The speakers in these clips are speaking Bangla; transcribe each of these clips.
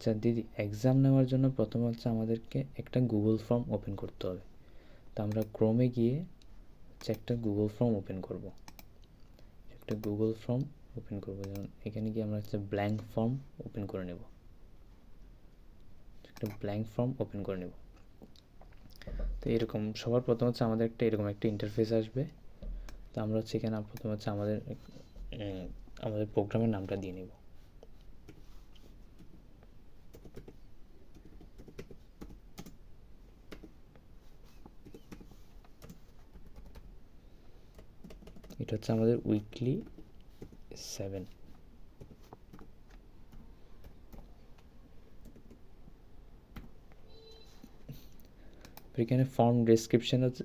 আচ্ছা দিদি, এক্সাম নেওয়ার জন্য প্রথমে হচ্ছে আমাদেরকে একটা গুগল ফর্ম ওপেন করতে হবে। তো আমরা ক্রোমে গিয়ে হচ্ছে একটা গুগল ফর্ম ওপেন করব। যেমন এখানে গিয়ে আমরা হচ্ছে ব্ল্যাঙ্ক ফর্ম ওপেন করে নেব। তো এরকম সবার প্রথম হচ্ছে আমাদের এরকম একটা ইন্টারফেস আসবে। তো আমরা হচ্ছে এখানে প্রথমে হচ্ছে আমাদের প্রোগ্রামের নামটা দিয়ে নেব। এটা হচ্ছে আমাদের উইকলি 7। এখানে ফর্ম ডেসক্রিপশন হচ্ছে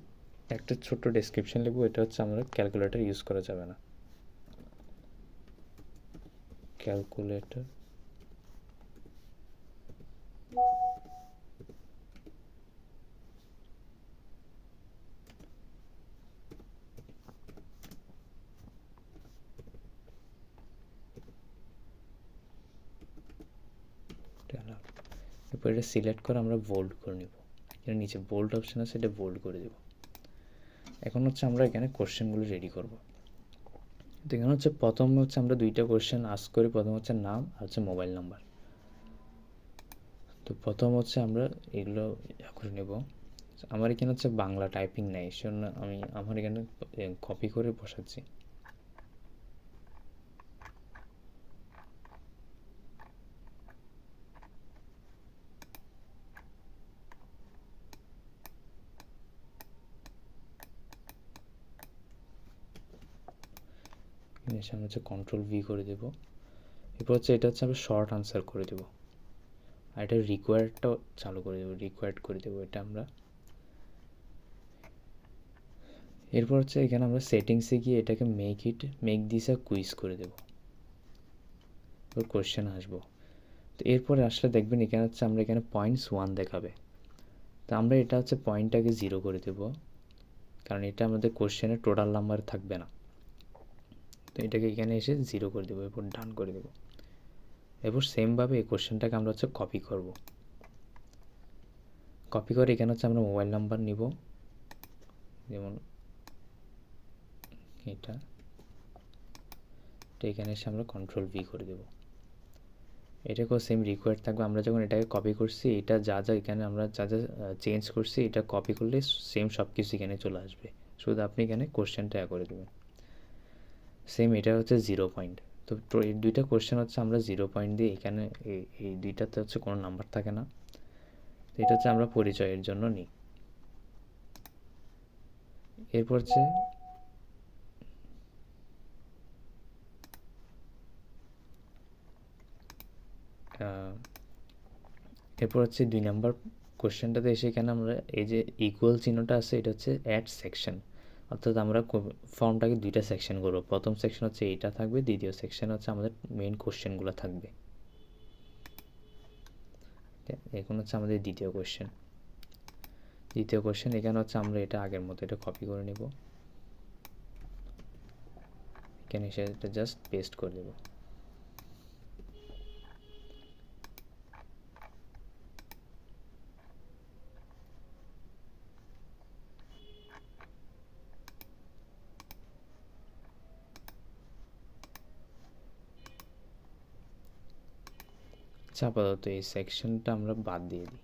একটা ছোট্ট ডেসক্রিপশন লিখবো। এটা হচ্ছে আমরা ক্যালকুলেটর ইউজ করা যাবে না। ক্যালকুলেটর এরপর এটা সিলেক্ট করে আমরা বোল্ড করে নেব। এখানে নিচে বোল্ড অপশন আছে, এটা বোল্ড করে দেব। এখন হচ্ছে আমরা এখানে কোশ্চেনগুলো রেডি করব। তো এখানে হচ্ছে প্রথম হচ্ছে আমরা দুইটা কোশ্চেন আস্ক করি। প্রথম হচ্ছে নাম আর হচ্ছে মোবাইল নাম্বার। তো প্রথম হচ্ছে আমরা এগুলো করে নেব। আমার এখানে হচ্ছে বাংলা টাইপিং নেই, সেজন্য আমি আমার এখানে কপি করে বসাচ্ছি। সামনে হচ্ছে Ctrl+V করে দেব। এরপর হচ্ছে এটা হচ্ছে আমরা শর্ট আনসার করে দেব। আর এটা রিকোয়ার্ডটাও চালু করে দেবো, রিকোয়ার্ড করে দেবো এটা আমরা। এরপর হচ্ছে এখানে আমরা সেটিংসে গিয়ে এটাকে মেক দিস আ কুইজ করে দেব। এরপর কোশ্চেন আসবো। তো এরপরে আসলে দেখবেন এখানে হচ্ছে আমরা এখানে পয়েন্টস 1 দেখাবে। তো আমরা এটা হচ্ছে পয়েন্টটাকে 0 করে দেব, কারণ এটা আমাদের কোশ্চেনের টোটাল নাম্বার থাকবে না। তো এটাকে এখানে এসে 0 করে দেবো, এরপর ডান করে দেবো। এরপর সেমভাবে এই কোশ্চেনটাকে আমরা হচ্ছে কপি করব। কপি করে এখানে হচ্ছে আমরা মোবাইল নাম্বার নিব, যেমন এটা এখানে এসে আমরা Ctrl+V করে দেব। এটাকেও সেম রিকোয়ার্ড থাকবে। আমরা যখন এটাকে কপি করছি, এটা যা এখানে আমরা যা চেঞ্জ করছি, এটা কপি করলে সেম সব কিছু এখানে চলে আসবে। শুধু আপনি এখানে কোশ্চেনটা করে দেবেন। সেম এটা হচ্ছে 0 পয়েন্ট। তো এই দুইটা কোশ্চেন হচ্ছে আমরা 0 পয়েন্ট দিয়ে এখানে এই দুইটাতে হচ্ছে কোনো নাম্বার থাকে না। তো এটা হচ্ছে আমরা পরিচয়ের জন্য নিই। এরপর হচ্ছে এরপর হচ্ছে 2 নাম্বার কোশ্চেনটাতে এসে এখানে আমরা এই যে ইকুয়াল চিহ্নটা আছে, এটা হচ্ছে অ্যাড সেকশন। অর্থাৎ আমরা ফর্মটাকে দুইটা সেকশন করবো। প্রথম সেকশন হচ্ছে এইটা থাকবে, দ্বিতীয় সেকশন হচ্ছে আমাদের মেইন কোশ্চেনগুলো থাকবে। এখন হচ্ছে আমাদের দ্বিতীয় কোশ্চেন। এখানে হচ্ছে আমরা এটা আগের মতো এটা কপি করে নেব। এখানে এসে এটা জাস্ট পেস্ট করে দেব। আপাতত এই সেকশনটা আমরা বাদ দিয়ে দিই।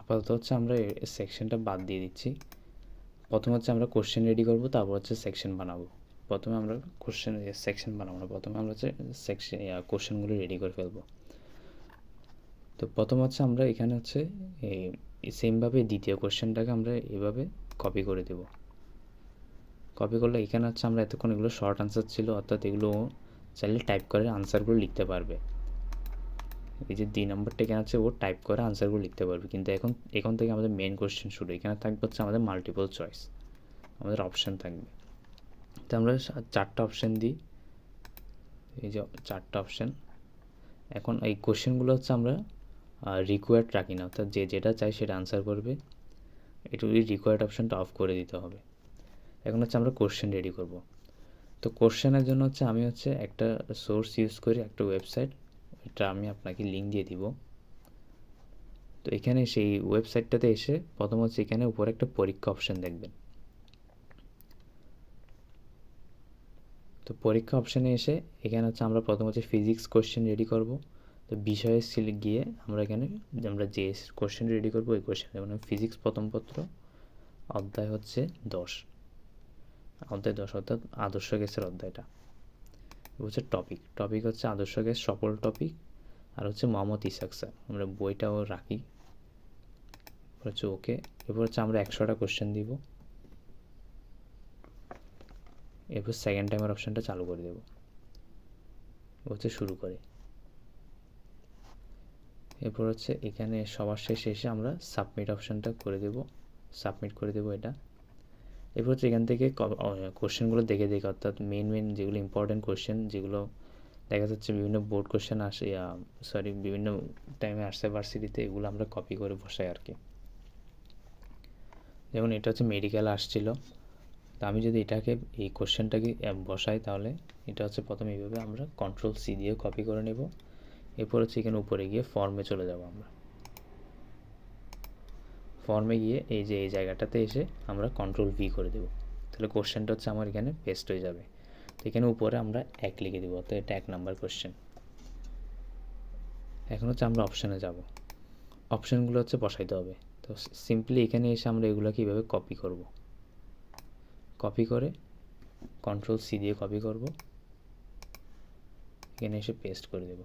আপাতত হচ্ছে আমরা সেকশনটা বাদ দিয়ে দিচ্ছি। প্রথম হচ্ছে আমরা কোশ্চেন রেডি করব, তারপর হচ্ছে সেকশন বানাবো। প্রথমে আমরা সেকশন বানাবো না, প্রথমে আমরা হচ্ছে কোশ্চেনগুলো রেডি করে ফেলবো। তো প্রথম হচ্ছে আমরা এখানে হচ্ছে সেমভাবে দ্বিতীয় কোশ্চেনটাকে আমরা এভাবে কপি করে দেব। কপি করলে এখানে হচ্ছে আমরা এতক্ষণ এগুলো শর্ট আনসার ছিল, অর্থাৎ এগুলো চাইলে টাইপ করে আনসারগুলো লিখতে পারবে। এই যে 2 নম্বরটা এখানে আছে, ও টাইপ করে আনসারগুলো লিখতে পারবে। কিন্তু এখন থেকে আমাদের মেন কোশ্চেন শুরু। এখানে থাকবে হচ্ছে আমাদের মাল্টিপল চয়েস, আমাদের অপশান থাকবে। তো আমরা 4টা অপশান দিই, এই যে 4টা অপশান। এখন এই কোশ্চেনগুলো হচ্ছে আমরা রিকোয়ার্ড রাখি না, অর্থাৎ যেটা চাই সেটা আনসার করবে। একটু এই রিকোয়ার্ড অপশানটা অফ করে দিতে হবে। এখন হচ্ছে আমরা কোশ্চেন রেডি করব। তো কোশ্চেনের জন্য হচ্ছে আমি হচ্ছে একটা সোর্স ইউজ করি, একটা ওয়েবসাইট, এটা আমি আপনাকে লিঙ্ক দিয়ে দিব। তো এখানে সেই ওয়েবসাইটটাতে এসে প্রথম হচ্ছে এখানে উপরে একটা পরীক্ষা অপশান দেখবেন। তো পরীক্ষা অপশানে এসে এখানে হচ্ছে আমরা প্রথম হচ্ছে ফিজিক্স কোশ্চেন রেডি করব। তো বিষয়ে গিয়ে আমরা যে কোশ্চেন রেডি করবো ওই কোশ্চেন, যেমন ফিজিক্স প্রথম পত্র অধ্যায় হচ্ছে 10, অর্থাৎ আদর্শ গ্যাসের অধ্যায়টা হচ্ছে টপিক হচ্ছে আদর্শ গ্যাস সকল টপিক, আর হচ্ছে মোহাম্মদ ইসাক স্যার, আমরা বইটাও রাখি হচ্ছে ওকে। এরপর হচ্ছে আমরা 100টা কোশ্চেন দিব। এরপর সেকেন্ড টাইমের অপশানটা চালু করে দেব, হচ্ছে শুরু করে। এরপর হচ্ছে এখানে সবার শেষে এসে আমরা সাবমিট অপশানটা করে দেব, সাবমিট করে দেব এটা। এরপর হচ্ছে এখান থেকে কোশ্চেনগুলো দেখে অর্থাৎ মেন যেগুলো ইম্পর্টেন্ট কোশ্চেন, যেগুলো দেখা যাচ্ছে বিভিন্ন বোর্ড কোশ্চেন আসে, বিভিন্ন টাইমে আসছে ভার্সিটিতে, এগুলো আমরা কপি করে বসাই আর কি। যেমন এটা হচ্ছে মেডিকেল আসছিল, তো আমি যদি এই কোশ্চেনটাকে বসাই, তাহলে এটা হচ্ছে প্রথমে এইভাবে আমরা Ctrl+C দিয়ে কপি করে নেব। এরপর হচ্ছে এখানে উপরে গিয়ে ফর্মে চলে যাব। আমরা ফর্মে গিয়ে এই যে এই জায়গাটাতে এসে আমরা Ctrl+V করে দেব, তাহলে কোশ্চেনটা হচ্ছে আমার এখানে পেস্ট হয়ে যাবে। তো এখানে উপরে আমরা 1 লিখে দেবো, তো এটা 1 নাম্বার কোশ্চেন। এখন হচ্ছে আমরা অপশানে যাব, অপশানগুলো হচ্ছে বসাইতে হবে। তো সিম্পলি এখানে এসে আমরা এগুলো কীভাবে কপি করব, কপি করে Ctrl+C দিয়ে কপি করব, এখানে এসে পেস্ট করে দেব।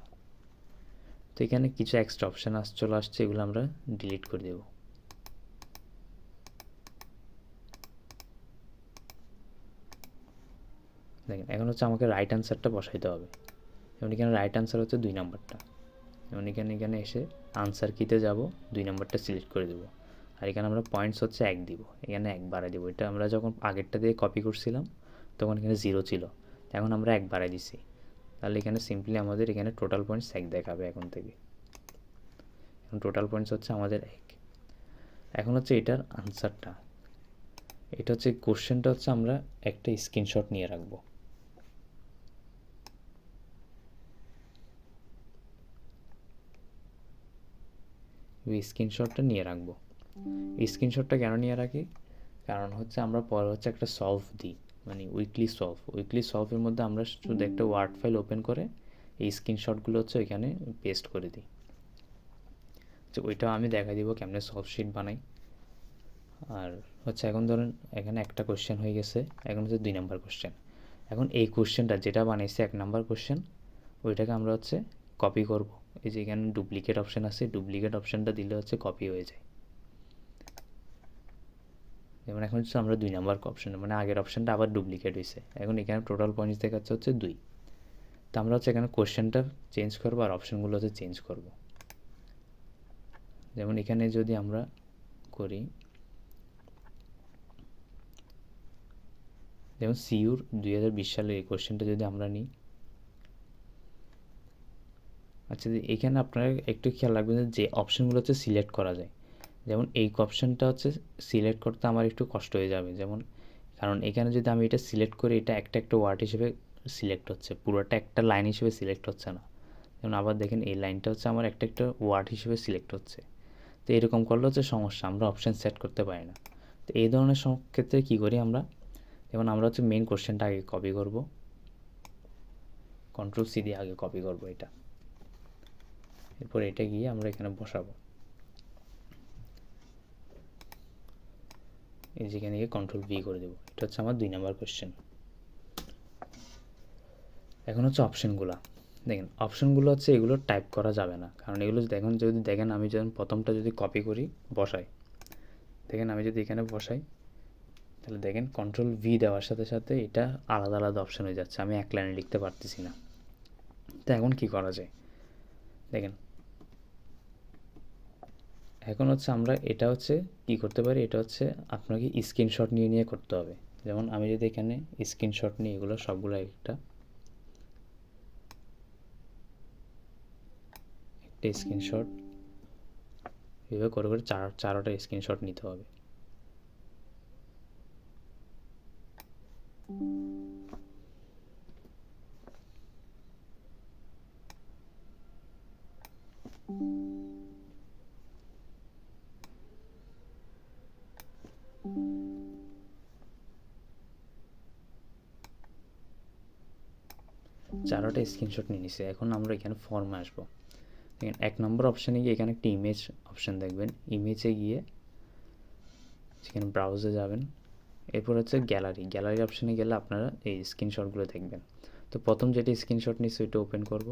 তো এখানে কিছু এক্সট্রা অপশান চলে আসছে, এগুলো আমরা ডিলিট করে দেব। দেখেন এখন হচ্ছে আমাকে রাইট আনসারটা বসাইতে হবে। যেমন এখানে রাইট আনসার হচ্ছে 2 নাম্বারটা, যেমন এখানে এসে আনসার কিতে যাব, 2 নাম্বারটা সিলেক্ট করে দেব। আর এখানে আমরা পয়েন্টস হচ্ছে 1 দিব, এখানে 1 বাড়াই দেবো। এটা আমরা যখন আগেরটা দিয়ে কপি করছিলাম তখন এখানে 0 ছিল, এখন আমরা 1 বাড়াই দিছি, তাহলে এখানে সিম্পলি আমাদের এখানে টোটাল পয়েন্টস 1 দেখাবে এখন থেকে। এখন টোটাল পয়েন্টস হচ্ছে আমাদের 1। এখন হচ্ছে এটার আনসারটা, এটা হচ্ছে কোশ্চেনটা হচ্ছে আমরা একটা স্ক্রিনশট নিয়ে রাখবো। ওই স্ক্রিনশটটা নিয়ে রাখবো। এই স্ক্রিনশটটা কেন নিয়ে রাখি, কারণ হচ্ছে আমরা পরে হচ্ছে একটা সলভ দিই, মানে উইকলি সলভের মধ্যে আমরা শুধু একটা ওয়ার্ড ফাইল ওপেন করে এই স্ক্রিনশটগুলো হচ্ছে ওইখানে পেস্ট করে দিই। তো ওইটাও আমি দেখাই দিব কেমনে সলভ শিট বানাই। আর হচ্ছে এখন ধরেন এখানে একটা কোশ্চেন হয়ে গেছে, এখন হচ্ছে 2 নাম্বার কোশ্চেন। এখন এই কোশ্চেনটা যেটা বানাইছে 1 নাম্বার কোশ্চেন, ওইটাকে আমরা হচ্ছে কপি করব। এই যে এখানে ডুপ্লিকেট অপশান আছে, ডুপ্লিকেট অপশানটা দিলে হচ্ছে কপি হয়ে যায়। যেমন এখন হচ্ছে আমরা 2 নাম্বার অপশান, মানে আগের অপশানটা আবার ডুপ্লিকেট হয়েছে, এখন এখানে টোটাল পয়েন্টস দেখাচ্ছে হচ্ছে 2। তো আমরা হচ্ছে এখানে কোশ্চেনটা চেঞ্জ করবো আর অপশানগুলো হচ্ছে চেঞ্জ করব। যেমন এখানে যদি আমরা করি, যেমন সিইউর 2020 সালে এই কোশ্চেনটা যদি আমরা নিই, আচ্ছা এখানে আপনারা একটু খেয়াল রাখবেন যে অপশানগুলো হচ্ছে সিলেক্ট করা যায়। যেমন এই অপশানটা হচ্ছে সিলেক্ট করতে আমার একটু কষ্ট হয়ে যাবে, যেমন কারণ এখানে যদি আমি এটা সিলেক্ট করি, এটা একটা ওয়ার্ড হিসেবে সিলেক্ট হচ্ছে, পুরোটা একটা লাইন হিসেবে সিলেক্ট হচ্ছে না। যেমন আবার দেখেন এই লাইনটা হচ্ছে আমার একটা ওয়ার্ড হিসেবে সিলেক্ট হচ্ছে। তো এরকম করলে হচ্ছে সমস্যা, আমরা অপশান সেট করতে পারি না। তো এই ধরনের ক্ষেত্রে কী করি আমরা, যেমন আমরা হচ্ছে মেন কোশ্চেনটা আগে কপি করব, Ctrl+C দিয়ে আগে কপি করব এটা, এরপর এটা গিয়ে আমরা এখানে বসাবো। এই যেখানে গিয়ে Ctrl+V করে দেবো, এটা হচ্ছে আমার 2 নাম্বার কোশ্চেন। এখন হচ্ছে অপশানগুলো দেখেন, অপশানগুলো হচ্ছে এগুলো টাইপ করা যাবে না, কারণ এগুলো যদি দেখেন আমি যখন প্রথমটা যদি কপি করি বসাই, দেখেন আমি যদি এখানে বসাই, তাহলে দেখেন কন্ট্রোল ভি দেওয়ার সাথে সাথে এটা আলাদা আলাদা অপশান হয়ে যাচ্ছে, আমি এক লাইনে লিখতে পারতেছি না। তো এখন কি করা যায় দেখেন, এখন হচ্ছে আমরা এটা হচ্ছে কি করতে পারি, এটা হচ্ছে আপনাকে স্ক্রিনশট নিয়ে নিয়ে করতে হবে। যেমন আমি যদি এখানে স্ক্রিনশট নিই, এগুলো সবগুলো একটা স্ক্রিনশট এভাবে করে করে চারোটা স্ক্রিনশট নিতে হবে। চারোটা স্ক্রিনশট নিয়ে নিছি। এখন আমরা এখানে ফর্মে আসবো। দেখেন 1 নম্বর অপশানে গিয়ে এখানে একটা ইমেজ অপশান দেখবেন, ইমেজে গিয়ে সেখানে ব্রাউজে যাবেন, এরপর হচ্ছে গ্যালারি অপশানে গেলে আপনারা এই স্ক্রিনশটগুলো দেখবেন। তো প্রথম যেটা স্ক্রিনশট নিচ্ছি ওইটা ওপেন করব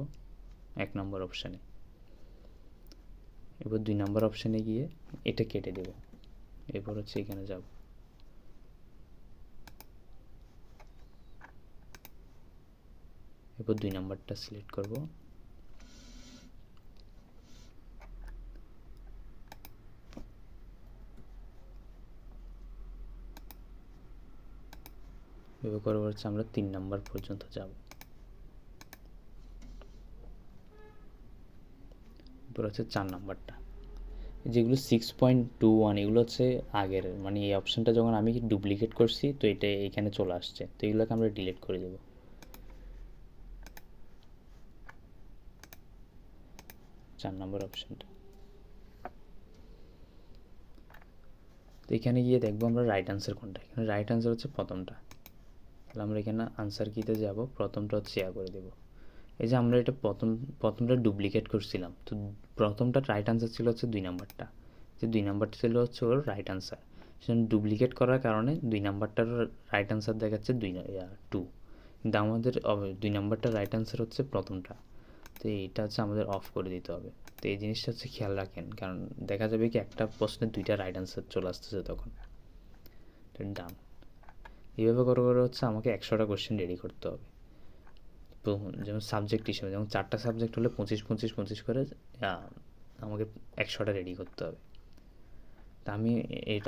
1 নম্বর অপশানে, এরপর 2 নম্বর অপশানে গিয়ে এটা কেটে দেব, এরপর হচ্ছে এখানে যাব, এরপর 2 নম্বরটা সিলেক্ট করব, এভাবে করে হচ্ছে আমরা 3 নম্বর পর্যন্ত যাব, এরপর হচ্ছে 4 নম্বরটা। যেগুলো 6.21 এগুলো হচ্ছে আগের, মানে এই অপশানটা যখন আমি ডুপ্লিকেট করছি তো এটা এখানে চলে আসছে, তো এগুলোকে আমরা ডিলিট করে দেব। 4 নম্বর অপশানটা, তো এখানে গিয়ে দেখবো আমরা রাইট আনসার কোনটা, এখানে রাইট আনসার হচ্ছে প্রথমটা, তাহলে আমরা এখানে আনসার কিতে যাব, প্রথমটা হচ্ছে শেয়ার করে দেব। এই যে আমরা এটা প্রথমটা ডুপ্লিকেট করছিলাম, তো প্রথমটা রাইট আনসার ছিল হচ্ছে 2 নাম্বারটা, যে 2 নাম্বারটা ছিল হচ্ছে ওর রাইট আনসার, সেজন্য ডুপ্লিকেট করার কারণে 2 নাম্বারটার রাইট আনসার দেখাচ্ছে 2, কিন্তু আমাদের 2 নাম্বারটার রাইট আনসার হচ্ছে প্রথমটা, তো এইটা হচ্ছে আমাদের অফ করে দিতে হবে। তো এই জিনিসটা হচ্ছে খেয়াল রাখেন, কারণ দেখা যাবে কি একটা প্রশ্নের 2টা রাইট আনসার চলে আসতেছে তখন। ডান, এইভাবে করে করে হচ্ছে আমাকে 100টা কোশ্চেন রেডি করতে হবে। যেমন সাবজেক্ট হিসেবে, যেমন 4টা সাবজেক্ট হলে 25 করে আমাকে 100টা রেডি করতে হবে। তা আমি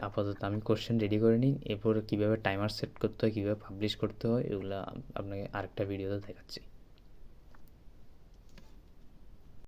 আপাতত আমি কোশ্চেন রেডি করে নিই, এরপর কীভাবে টাইমার সেট করতে হয়, কীভাবে পাবলিশ করতে হয়, এগুলো আপনাকে আরেকটা ভিডিওতে দেখাচ্ছি।